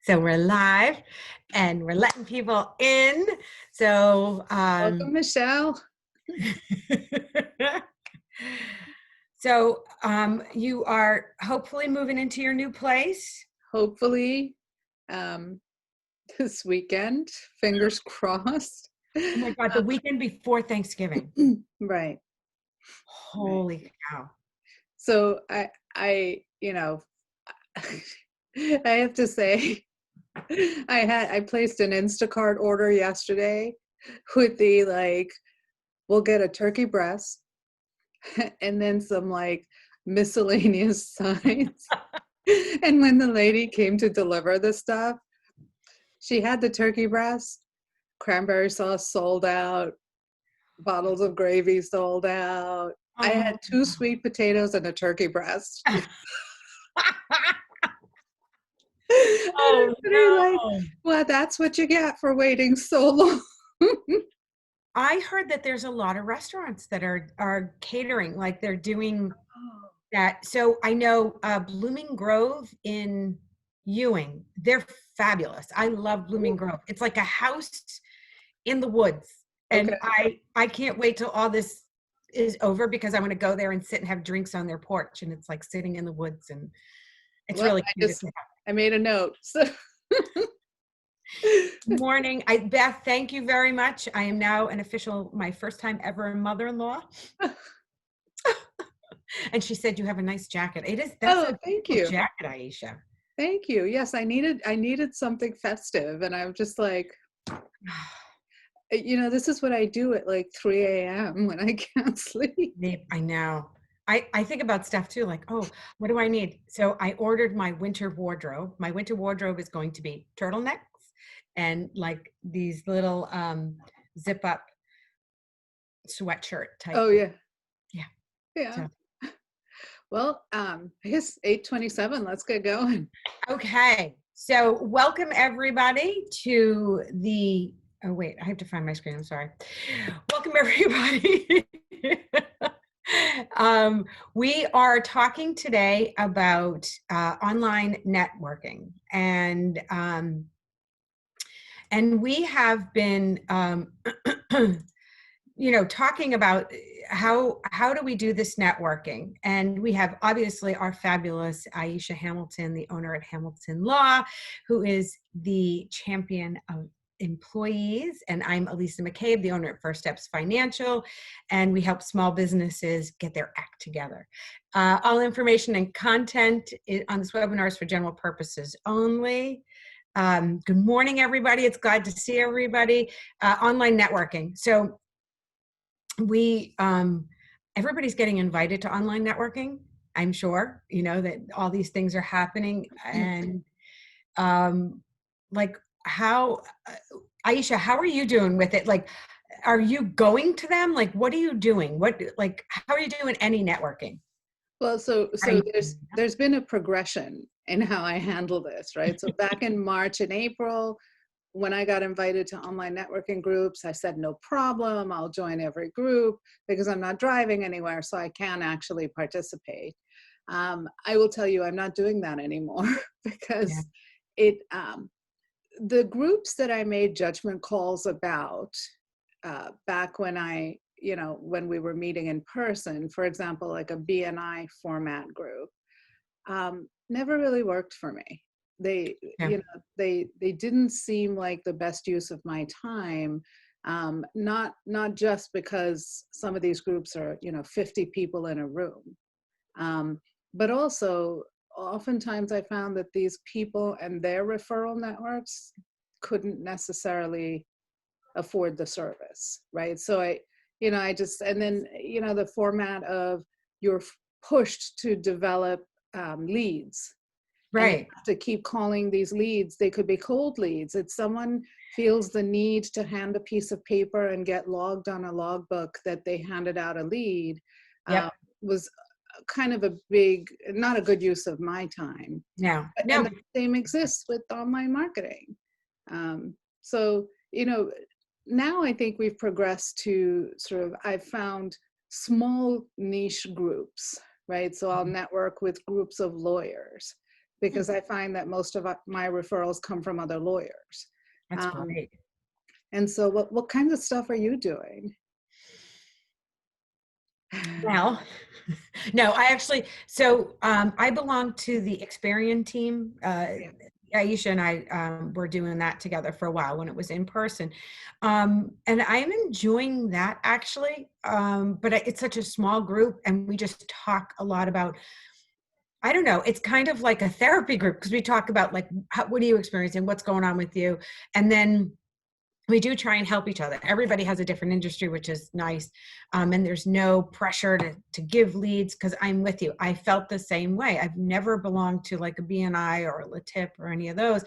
So we're live and we're letting people in. So, Welcome, Michelle. you are hopefully moving into your new place. Hopefully, this weekend, fingers crossed. Oh my God, the weekend before Thanksgiving. Right, right. Holy cow. So I have to say, I placed an Instacart order yesterday with the we'll get a turkey breast and then some miscellaneous signs. And when the lady came to deliver the stuff, she had the turkey breast, cranberry sauce sold out, bottles of gravy sold out. I Oh, had 2 sweet potatoes and a turkey breast. And I'm oh sitting like, no. well, that's what you get for waiting so long. I heard that there's a lot of restaurants that are catering, like they're doing that. So I know Blooming Grove in Ewing, they're fabulous. I love Blooming Grove. It's like a house in the woods. Okay. And I can't wait till all this is over because I want to go there and sit and have drinks on their porch. And it's like sitting in the woods and it's Well, really cute. I made a note. So Morning. Beth, thank you very much. I am now my first time ever mother-in-law. And she said, you have a nice jacket. That's a thank beautiful you. jacket, Aisha. Thank you. Yes, I needed something festive. And I'm just like, this is what I do at 3 a.m. when I can't sleep. I know. I think about stuff too, like, oh, what do I need? So I ordered my winter wardrobe. My winter wardrobe is going to be turtlenecks and like these little zip up sweatshirt type. Oh, yeah. Yeah. Yeah. So. Well, I guess 8:27. Let's get going. Okay. So welcome everybody to the, oh wait, I have to find my screen. I'm sorry. Welcome everybody. We are talking today about online networking, and we have been talking about how do we do this networking. And we have obviously our fabulous Aisha Hamilton, the owner at Hamilton Law, who is the champion of employees. And I'm Alisa McCabe, the owner at First Steps Financial, and we help small businesses get their act together. All information and content on this webinar is for general purposes only. Good morning, everybody. It's glad to see everybody. Online networking. So everybody's getting invited to online networking. I'm sure, that all these things are happening. And Aisha, how are you doing with it? Like, are you going to them? Like, what are you doing? How are you doing any networking? Well, so there's been a progression in how I handle this, right? So back in March and April, when I got invited to online networking groups, I said, no problem, I'll join every group because I'm not driving anywhere, so I can actually participate. I will tell you, I'm not doing that anymore because the groups that I made judgment calls about back when when we were meeting in person, for example, like a BNI format group, never really worked for me. They didn't seem like the best use of my time. Not just because some of these groups are 50 people in a room, but also oftentimes I found that these people and their referral networks couldn't necessarily afford the service, right? So and then the format of you're pushed to develop leads. And you have to keep calling these leads. They could be cold leads. If someone feels the need to hand a piece of paper and get logged on a logbook that they handed out a lead, was kind of not a good use of my time. No. And the same exists with online marketing. So, now I think we've progressed to I've found small niche groups, right? So I'll network with groups of lawyers. because I find that most of my referrals come from other lawyers. That's great. And so what kinds of stuff are you doing? Well, no, I actually, I belong to the Experian team. Yeah. Aisha and I were doing that together for a while when it was in person. And I'm enjoying that actually. But it's such a small group and we just talk a lot about, I don't know, it's kind of like a therapy group because we talk about like, what are you experiencing? What's going on with you? And then we do try and help each other. Everybody has a different industry, which is nice. And there's no pressure to give leads because I'm with you. I felt the same way. I've never belonged to like a BNI or a LaTip or any of those.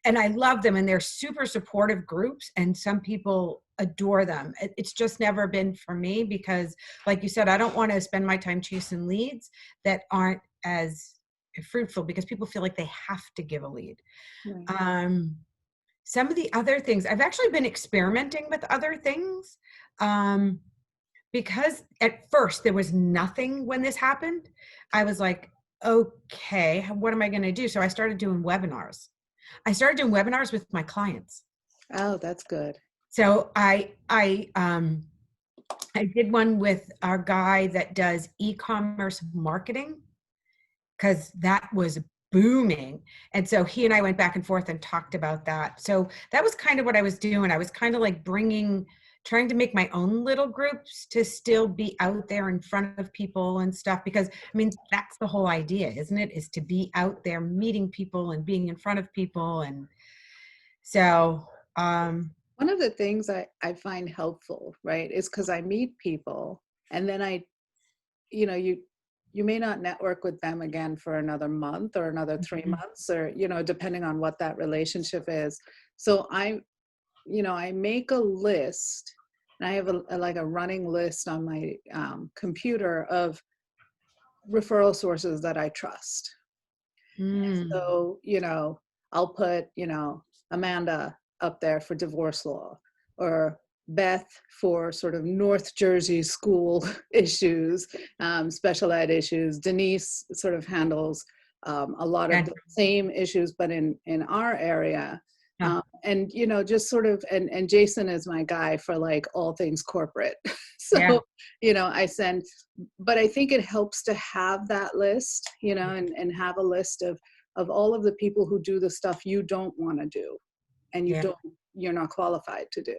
And I love them and they're super supportive groups and some people adore them. It's just never been for me because like you said, I don't want to spend my time chasing leads that aren't as fruitful because people feel like they have to give a lead. Right. Some of the other things, I've actually been experimenting with other things because at first there was nothing when this happened. I was like, okay, what am I going to do? So I started doing webinars. I started doing webinars with my clients. Oh, that's good. So I did one with our guy that does e-commerce marketing because that was booming. And so he and I went back and forth and talked about that. So that was kind of what I was doing. I was kind of like trying to make my own little groups to still be out there in front of people and stuff. Because I mean, that's the whole idea, isn't it? Is to be out there meeting people and being in front of people. And so, One of the things I find helpful, right, is because I meet people and then you may not network with them again for another month or another 3 months or, depending on what that relationship is. So I make a list and I have like a running list on my computer of referral sources that I trust. So, I'll put, Amanda up there for divorce law or Beth for sort of North Jersey school issues, special ed issues. Denise sort of handles a lot of the same issues, but in our area. And, just sort of, and Jason is my guy for like all things corporate. So, I send, but I think it helps to have that list, and have a list of all of the people who do the stuff you don't want to do and you're not qualified to do.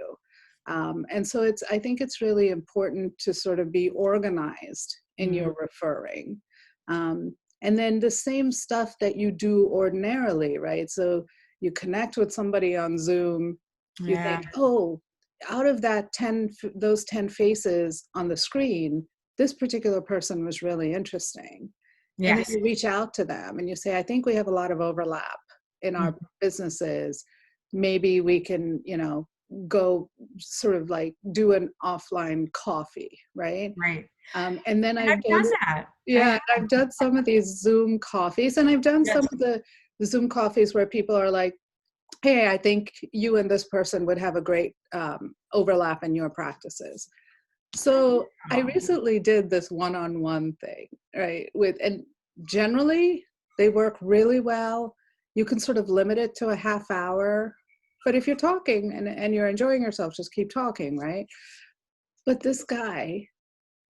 And so I think it's really important to sort of be organized in your referring. And then the same stuff that you do ordinarily, right? So you connect with somebody on Zoom, you think, oh, out of those 10 faces on the screen, this particular person was really interesting. And then you reach out to them and you say, I think we have a lot of overlap in our businesses. Maybe we can, go sort of like do an offline coffee, right? Right. And then I've done that. I've done some of these Zoom coffees and I've done some of the Zoom coffees where people are like, hey, I think you and this person would have a great overlap in your practices. So I recently did this one-on-one thing, right? And generally they work really well. You can sort of limit it to a half hour, but if you're talking and you're enjoying yourself, just keep talking, right? But this guy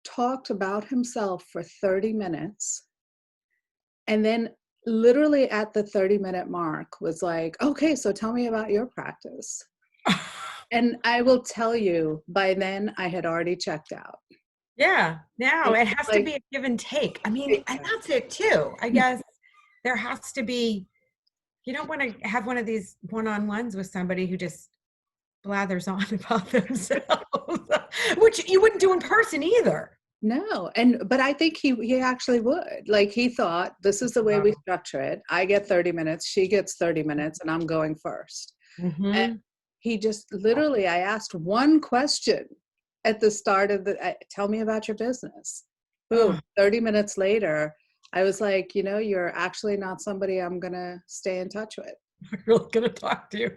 talked about himself for 30 minutes and then literally at the 30-minute mark was like, okay, so tell me about your practice. And I will tell you, by then I had already checked out. Yeah, now it has to be a give and take. I mean, and that's it too. I guess there has to be, you don't want to have one of these one-on-ones with somebody who just blathers on about themselves, which you wouldn't do in person either. No, but I think he actually would. Like he thought, this is the way we structure it. I get 30 minutes, she gets 30 minutes, and I'm going first. And he just literally, I asked one question at the start of tell me about your business. Boom, 30 minutes later, I was like, you're actually not somebody I'm going to stay in touch with. I'm really going to talk to you.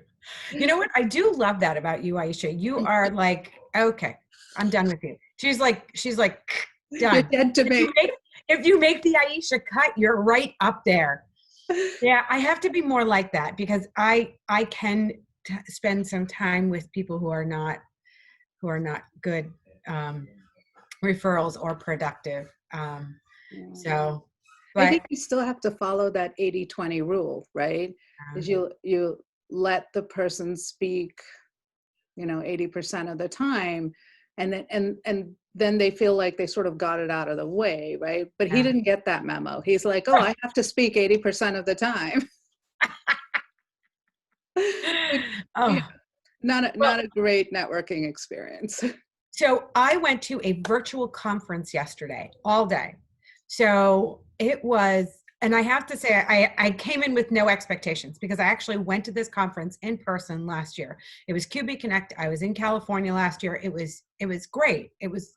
You know what? I do love that about you, Aisha. You are like, okay, I'm done with you. She's like, done. You're dead to me. If you make the Aisha cut, you're right up there. Yeah, I have to be more like that because I can spend some time with people who are not good um, referrals or productive. Yeah. So, I but think you still have to follow that 80-20 rule, right? Is um, you let the person speak, 80% of the time, and then they feel like they sort of got it out of the way, right? But he yeah. didn't get that memo. He's like, oh, I have to speak 80% of the time. Yeah, Oh, well, not a great networking experience. so I went to a virtual conference yesterday, all day. So it was, and I have to say, I came in with no expectations because I actually went to this conference in person last year. It was QB Connect. I was in California last year. It was great. It was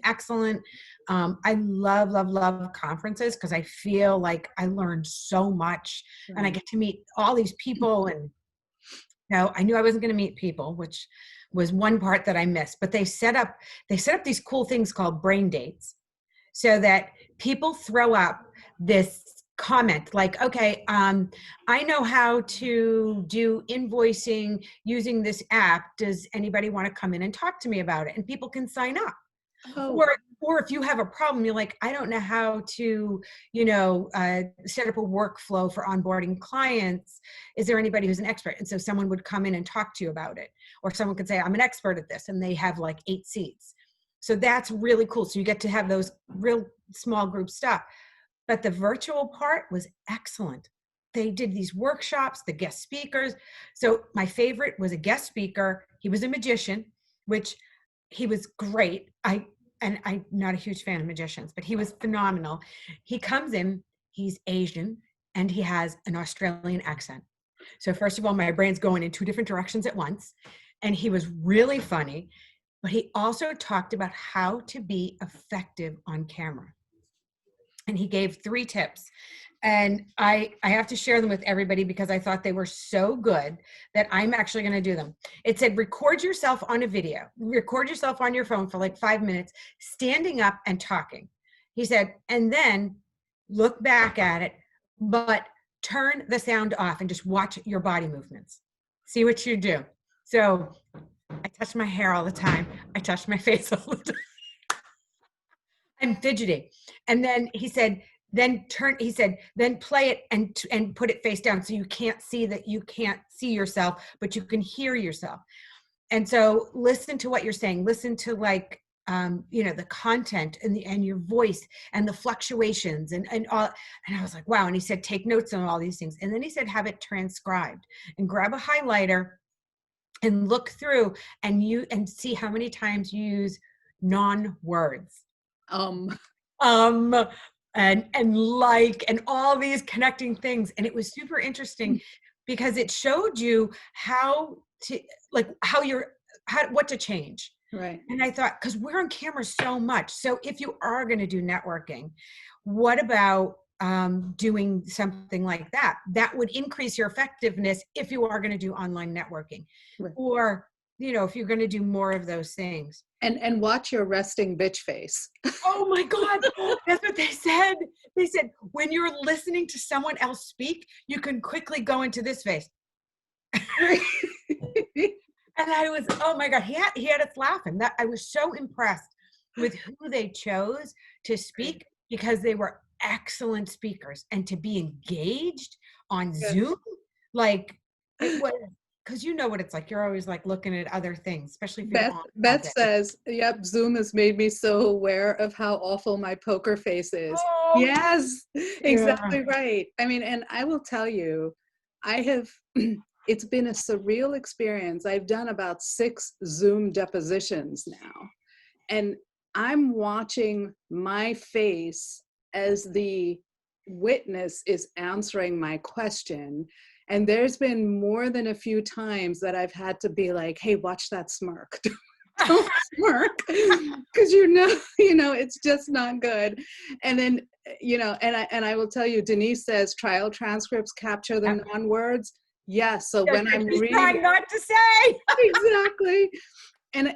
excellent. I love conferences because I feel like I learned so much, and I Right. get to meet all these people. And I knew I wasn't going to meet people, which was one part that I missed. But they set up these cool things called brain dates, so that people throw up this comment like, okay, I know how to do invoicing using this app. Does anybody want to come in and talk to me about it? And people can sign up. Oh, Or if you have a problem, you're like, I don't know how to, set up a workflow for onboarding clients. Is there anybody who's an expert? And so someone would come in and talk to you about it. Or someone could say, I'm an expert at this, and they have like 8 seats. So that's really cool. So you get to have those real small group stuff. But the virtual part was excellent. They did these workshops, the guest speakers. So my favorite was a guest speaker. He was a magician, which he was great. I'm not a huge fan of magicians, but he was phenomenal. He comes in, he's Asian, and he has an Australian accent. So first of all, my brain's going in 2 different directions at once. And he was really funny, but he also talked about how to be effective on camera. And he gave 3 tips, and I have to share them with everybody because I thought they were so good that I'm actually going to do them. It said, record yourself on a video, record yourself on your phone for like 5 minutes, standing up and talking. He said, and then look back at it, but turn the sound off and just watch your body movements. See what you do. So I touch my hair all the time. I touch my face all the time. I'm fidgety. And then he said, then play it and put it face down so you can't see that you can't see yourself, but you can hear yourself. And so listen to what you're saying. Listen to like the content and your voice and the fluctuations and all. And I was like, wow. And he said, take notes on all these things. And then he said, have it transcribed and grab a highlighter and look through and see how many times you use non-words um, um and like and all these connecting things. And it was super interesting because it showed you how to like what to change. right. And I thought, because we're on camera so much, so if you are going to do networking, what about doing something like that would increase your effectiveness if you are going to do online networking, Right. or if you're going to do more of those things. And watch your resting bitch face. Oh my God. That's what they said. They said, when you're listening to someone else speak, you can quickly go into this phase. And I was, oh my God, he had us laughing. That I was so impressed with who they chose to speak because they were excellent speakers, and to be engaged on Yes. Zoom, like it was, because you know what it's like. You're always like looking at other things, especially if you're Beth on all Beth day. says, "Yep, Zoom has made me so aware of how awful my poker face is." Oh Yes, yeah. exactly right. I mean, and I will tell you, I have it's been a surreal experience. I've done about 6 Zoom depositions now, and I'm watching my face as the witness is answering my question. And there's been more than a few times that I've had to be like, hey, watch that smirk. Don't smirk. Because it's just not good. And then, and I will tell you, Denise says trial transcripts capture the non-words. Yes. So Yes, when and I'm she's reading, trying not to say. exactly. And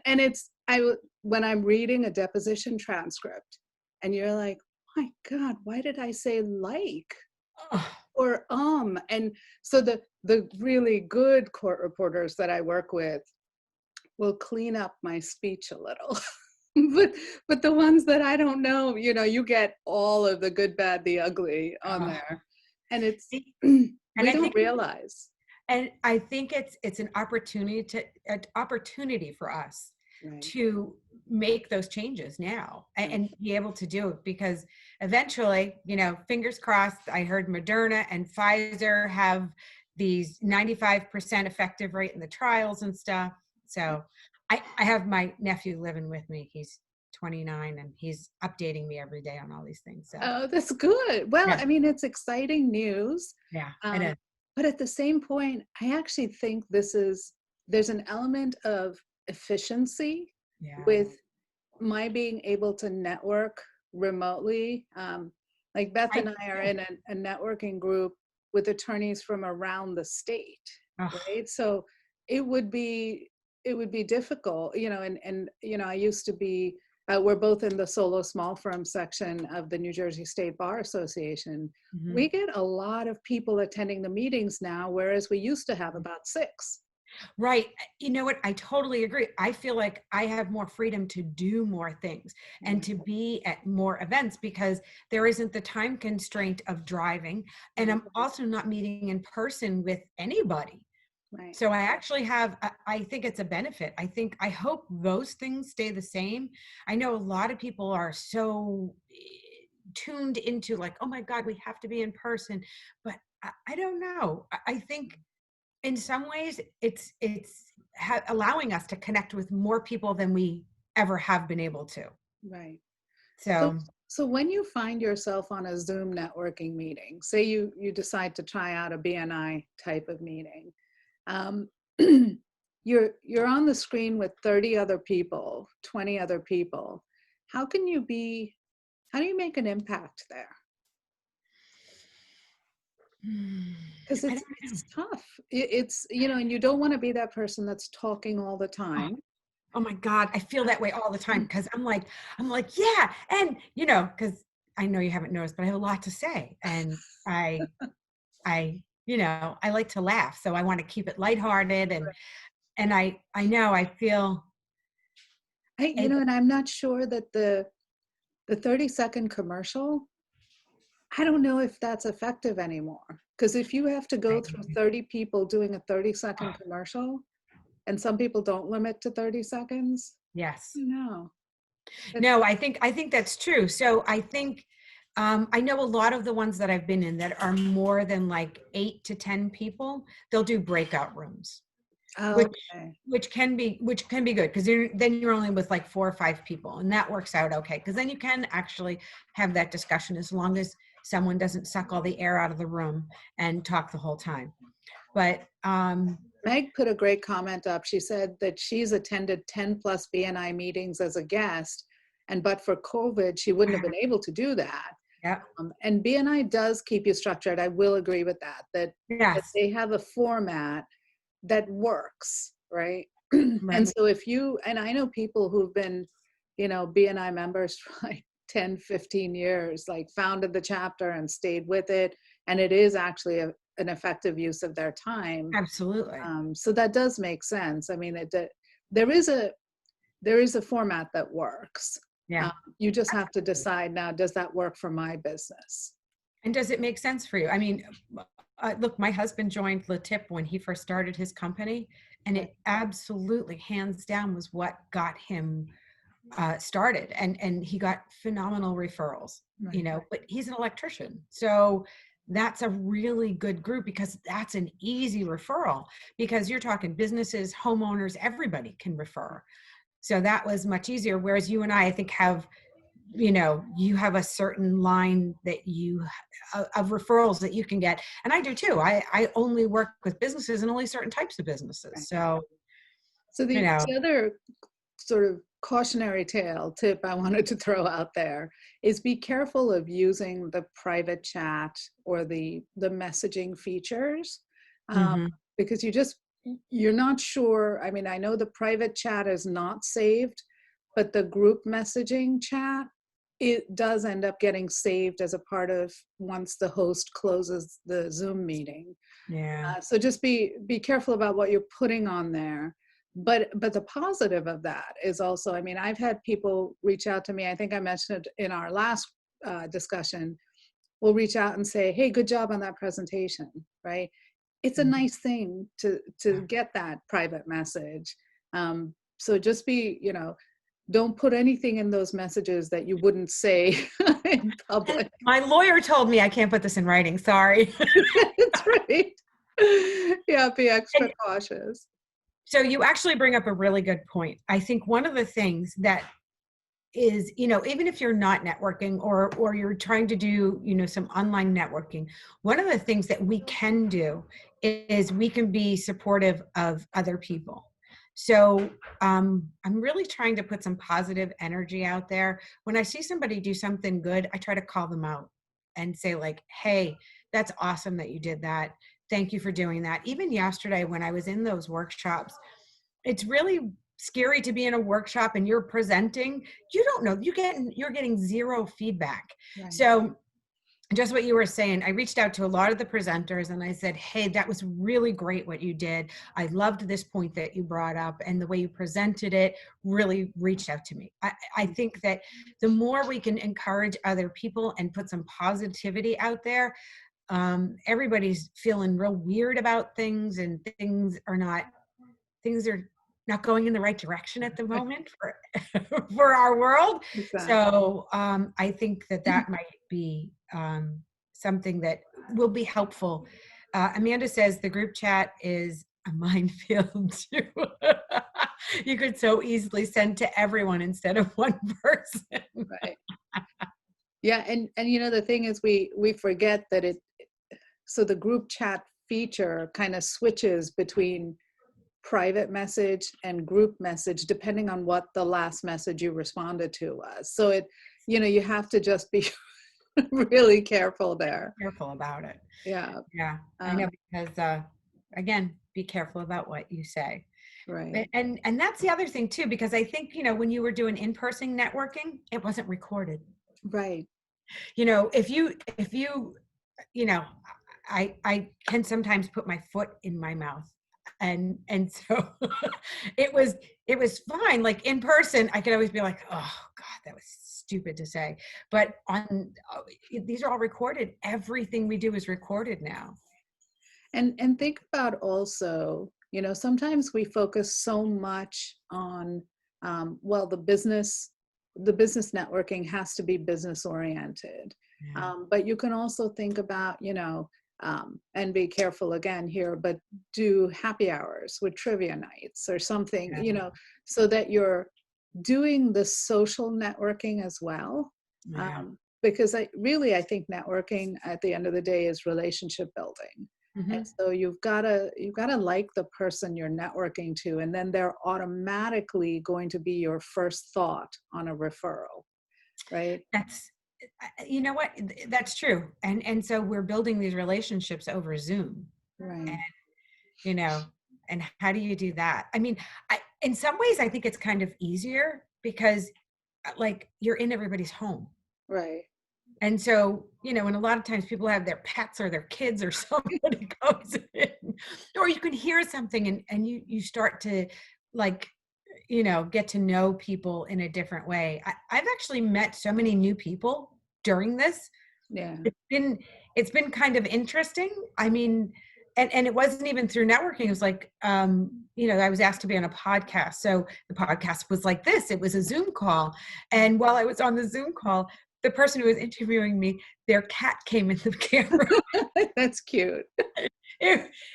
when I'm reading a deposition transcript and you're like, my God, why did I say like? or and so the really good court reporters that I work with will clean up my speech a little. But the ones that I don't know, you get all of the good, bad, the ugly on Uh, there. And it's and we I don't think realize. And I think it's an opportunity for us Right, to make those changes now right. and be able to do it, because eventually, fingers crossed, I heard Moderna and Pfizer have these 95% effective rate in the trials and stuff. So I have my nephew living with me. He's 29 and he's updating me every day on all these things. So Oh, that's good. Well, yeah, I mean, it's exciting news. yeah, it Um, is. but at the same point, I actually think there's an element of efficiency Yeah. with my being able to network remotely. Like Beth I and I are do. in a networking group with attorneys from around the state, Oh, right? So it would be difficult, I used to be. We're both in the solo small firm section of the New Jersey State Bar Association. mhm. We get a lot of people attending the meetings now, whereas we used to have about 6. Right. You know what? I totally agree. I feel like I have more freedom to do more things and Right, to be at more events because there isn't the time constraint of driving. And right, I'm also not meeting in person with anybody. right, So I actually have, I think it's a benefit. I hope those things stay the same. I know a lot of people are so tuned into like, oh my God, we have to be in person. But I don't know. I think in some ways it's allowing us to connect with more people than we ever have been able to. right. So, So so when you find yourself on a Zoom networking meeting, say you decide to try out a BNI type of meeting, um, you're on the screen with 30 other people, 20 other people. How can you be? How do you make an impact there? Because I it's don't know. it's tough. It's and you don't want to be that person that's talking all the Oh, time. oh my God, I feel that way all the time because I'm like, yeah, and because I know you haven't noticed, but I have a lot to say, and I like to laugh, so I want to keep it lighthearted, and I know I feel. And And I'm not sure that the 30-second commercial, I don't know if that's effective anymore. Because if you have to go through 30 people doing a 30-second commercial, and some people don't limit to 30 seconds, yes. no. It, No, I think that's true. So I think I know a lot of the ones that I've been in that are more than like 8 to 10 people. They'll do breakout rooms, which okay, which can be good because then you're only with like 4 or 5 people, and that works out okay because then you can actually have that discussion as long as someone doesn't suck all the air out of the room and talk the whole time. But Meg put a great comment up. She said that she's attended 10 plus BNI meetings as a guest, and but for COVID, she wouldn't have been able to do that. yeah, And BNI does keep you structured. I will agree with that yes, they have a format that works, right? And right, so and I know people who've been, BNI members for like 10, 15 years, like founded the chapter and stayed with it. And it is actually an effective use of their time. absolutely, So that does make sense. I mean, there is a there is a format that works. yeah. You just have to decide now, does that work for my business? And does it make sense for you? I mean, look, my husband joined LaTip when he first started his company, and Right, it absolutely, hands down, was what got him started. And he got phenomenal referrals, right, but he's an electrician. So that's a really good group because that's an easy referral because you're talking businesses, homeowners, everybody can refer. So that was much easier. Whereas you and I think you have a certain line that of referrals that you can get, and I do too. I only work with businesses and only certain types of businesses, right. so So you know the other sort of cautionary tale tip I wanted to throw out there is be careful of using the private chat or the messaging features, um, hmm because you're not sure. I mean, I know the private chat is not saved, but the group messaging chat it does end up getting saved as a part of once the host closes the Zoom meeting. Yeah. So just be careful about what you're putting on there. But the positive of that is also, I mean, I've had people reach out to me. I think I mentioned it in our last discussion. Will reach out and say, "Hey, good job on that presentation," right? It's a Mhm. nice thing to Yeah. get that private message. So just don't put anything in those messages that you wouldn't say in public. My lawyer told me I can't put this in writing. Sorry. That's right. Yeah, be extra And cautious. so you actually bring up a really good point. I think one of the things that is, even if you're not networking or you're trying to do, some online networking, one of the things that we can do is we can be supportive of other people. So I'm really trying to put some positive energy out there. When I see somebody do something good, I try to call them out and say, like, hey, that's awesome that you did that. Thank you for doing that. Even yesterday when I was in those workshops, it's really scary to be in a workshop and you're presenting. You don't know, you're getting zero feedback. Right. So just what you were saying, I reached out to a lot of the presenters and I said, hey, that was really great what you did. I loved this point that you brought up, and the way you presented it really reached out to me. I think that the more we can encourage other people and put some positivity out there, everybody's feeling real weird about things, and things are not going in the right direction at the moment for for our world. Exactly. So I think that might be something that will be helpful. Amanda says the group chat is a minefield too. You could so easily send to everyone instead of one person. Right. Yeah, and the thing is we forget that so the group chat feature kind of switches between private message and group message depending on what the last message you responded to was. So you have to just be really careful there. Careful about it. Yeah. Yeah, I know, Um, because again, be careful about what you say. right. And that's the other thing too, because I think, when you were doing in-person networking, it wasn't recorded. Right. If you you know I can sometimes put my foot in my mouth, and so it was fine. Like in person I could always be like, oh god, that was stupid to say, but these are all recorded. Everything we do is recorded now. And think about also, sometimes we focus so much on, well, the business networking has to be business oriented. Yeah. But you can also think about, and be careful again here, but do happy hours with trivia nights or something, Yeah. so that you're doing the social networking as well. Yeah. Because I think networking at the end of the day is relationship building. And Hmm. so you've got to like the person you're networking to, and then they're automatically going to be your first thought on a referral, right? That's you know what, that's true. And so we're building these relationships over Zoom. Right, you know and how do you do that? I mean, in some ways I think it's kind of easier because like you're in everybody's home, right. and so and a lot of times people have their pets or their kids or somebody goes in, or you can hear something and you start to like get to know people in a different way. I've actually met so many new people during this. Yeah. It's been kind of interesting. I mean, and it wasn't even through networking. It was like, I was asked to be on a podcast. So the podcast was like this. It was a Zoom call. And while I was on the Zoom call, the person who was interviewing me, their cat came in the camera. That's cute.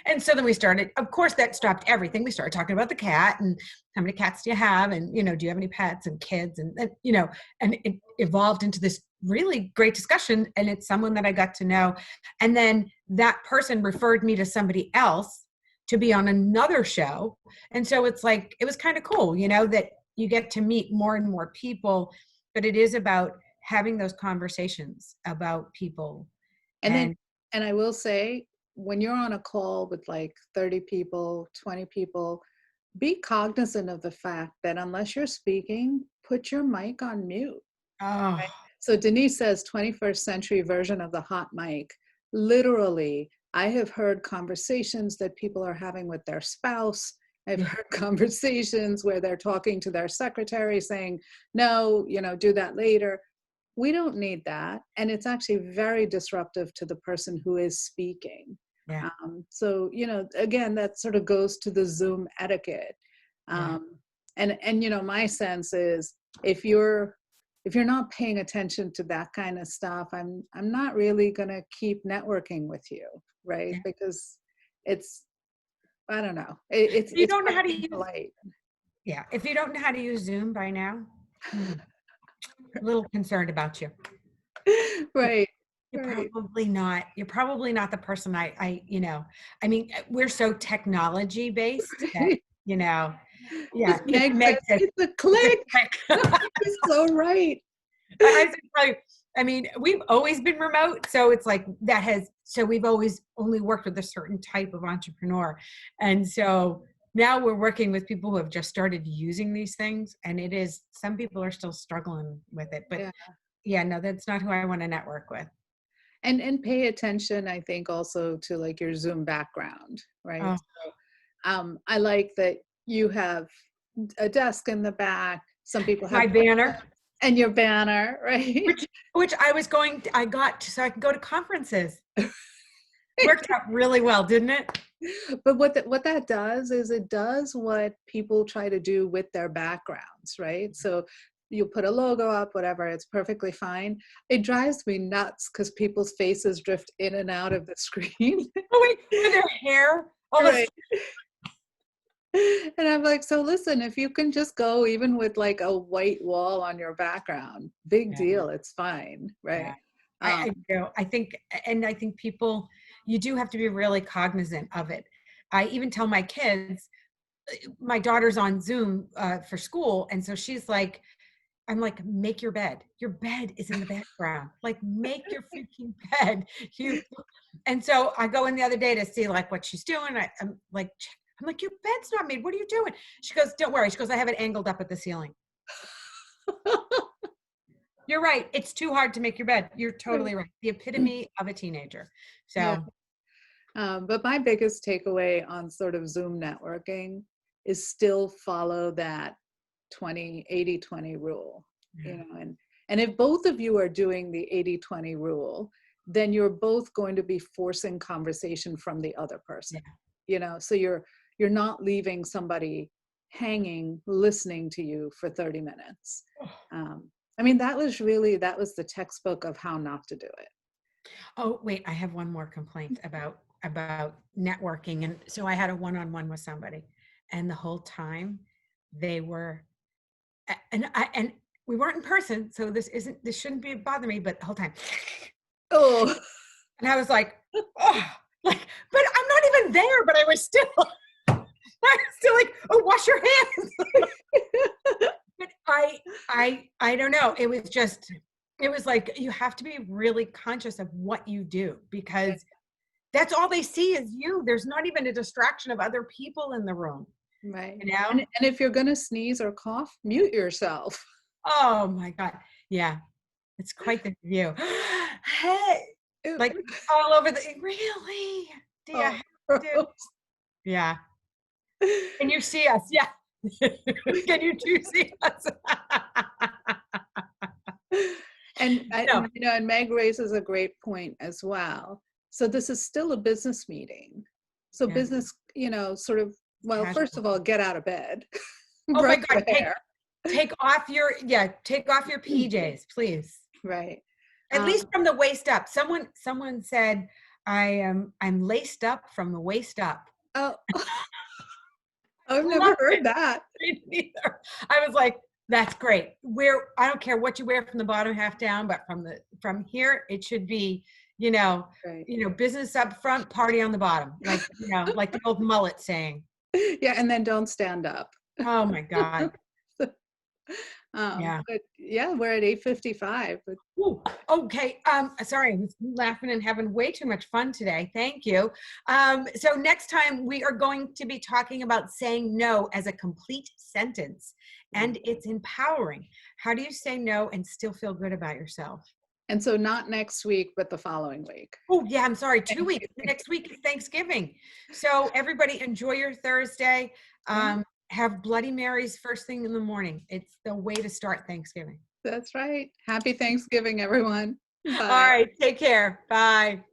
And so then we started, of course, that stopped everything. We started talking about the cat and how many cats do you have? And, do you have any pets and kids? And it evolved into this really great discussion. And it's someone that I got to know. And then that person referred me to somebody else to be on another show. And so it's like, it was kind of cool, that you get to meet more and more people, but it is about having those conversations about people. And then, And and I will say, when you're on a call with like 30 people, 20 people, be cognizant of the fact that unless you're speaking, put your mic on mute. oh, Right. So Denise says 21st century version of the hot mic. Literally, I have heard conversations that people are having with their spouse. I've Yeah. heard conversations where they're talking to their secretary saying, no, do that later. We don't need that. And it's actually very disruptive to the person who is speaking. Yeah. So, again, that sort of goes to the Zoom etiquette. Yeah. And my sense is if you're not paying attention to that kind of stuff, I'm not really going to keep networking with you, right? Yeah. Because it's, I don't know, If you it's don't know how to being use, polite. yeah, if you don't know how to use Zoom by now, a little concerned about you. Right. You're Right. probably not the person I mean, we're so technology based that, yeah, As Meg Meg says, says, it's a it's a click. click. She's so right. I said, like, I mean, we've always been remote, so it's like so we've always only worked with a certain type of entrepreneur. And so now we're working with people who have just started using these things, and some people are still struggling with it, but Yeah. yeah, no, that's not who I want to network with. And pay attention, I think, also to like your Zoom background, right? Oh, So I like that you have a desk in the back. Some people have my banner, and your banner, right? which I got so I can go to conferences. Worked out really well, didn't it? But what that does is it does what people try to do with their backgrounds, right? So you put a logo up, whatever, it's perfectly fine. It drives me nuts because people's faces drift in and out of the screen. Oh wait, and their hair, all this. Right. And I'm like, so listen, if you can just go even with like a white wall on your background, big Yeah. deal, it's fine, Yeah. right? I do. I think people, you do have to be really cognizant of it. I even tell my kids, my daughter's on Zoom for school, and so I'm like, make your bed. Your bed is in the background. Like, make your freaking bed. And so I go in the other day to see like what she's doing. I'm like, your bed's not made. What are you doing? She goes, don't worry. She goes, I have it angled up at the ceiling. You're right. It's too hard to make your bed. You're totally right. The epitome of a teenager. Yeah. So But my biggest takeaway on sort of Zoom networking is still follow that 80-20 rule, and if both of you are doing the 80-20 rule, then you're both going to be forcing conversation from the other person, so you're not leaving somebody hanging, listening to you for 30 minutes. I mean, that was the textbook of how not to do it. Oh, wait, I have one more complaint about networking. And so I had a one-on-one with somebody, and the whole time they were, and we weren't in person, so this shouldn't be bothering me, but the whole time. Oh. And I was like, oh, like, but I'm not even there, but I was still like, oh, wash your hands. But I don't know. It was like, you have to be really conscious of what you do, because that's all they see is you. There's not even a distraction of other people in the room. Right. And if you're going to sneeze or cough, mute yourself. Oh my God. Yeah. It's quite the view. Hey, like all over really? Do you have to? Yeah. Can you see us? Yeah. Can you two see us? And Meg raises a great point as well. So this is still a business meeting. So business, sort of, well, first of all, get out of bed. Oh my God, take off your PJs, please. Right. At least from the waist up. Someone said I'm laced up from the waist up. Oh, I've never heard that. Neither. I was like, that's great. I don't care what you wear from the bottom half down, but from here it should be, business up front, party on the bottom, like like the old mullet saying. Yeah, and then don't stand up. Oh my God. Yeah. But yeah, we're at 8:55. But Ooh, okay. Sorry, I was laughing and having way too much fun today. Thank you. So next time we are going to be talking about saying no as a complete sentence, and it's empowering. How do you say no and still feel good about yourself? and so not next week, but the following week. Oh, yeah, I'm sorry, 2 Thank weeks. you. Next week is Thanksgiving. So everybody enjoy your Thursday. Yeah, Have Bloody Marys first thing in the morning. It's the way to start Thanksgiving. that's right. Happy Thanksgiving, everyone. All Bye. right, take care. Bye.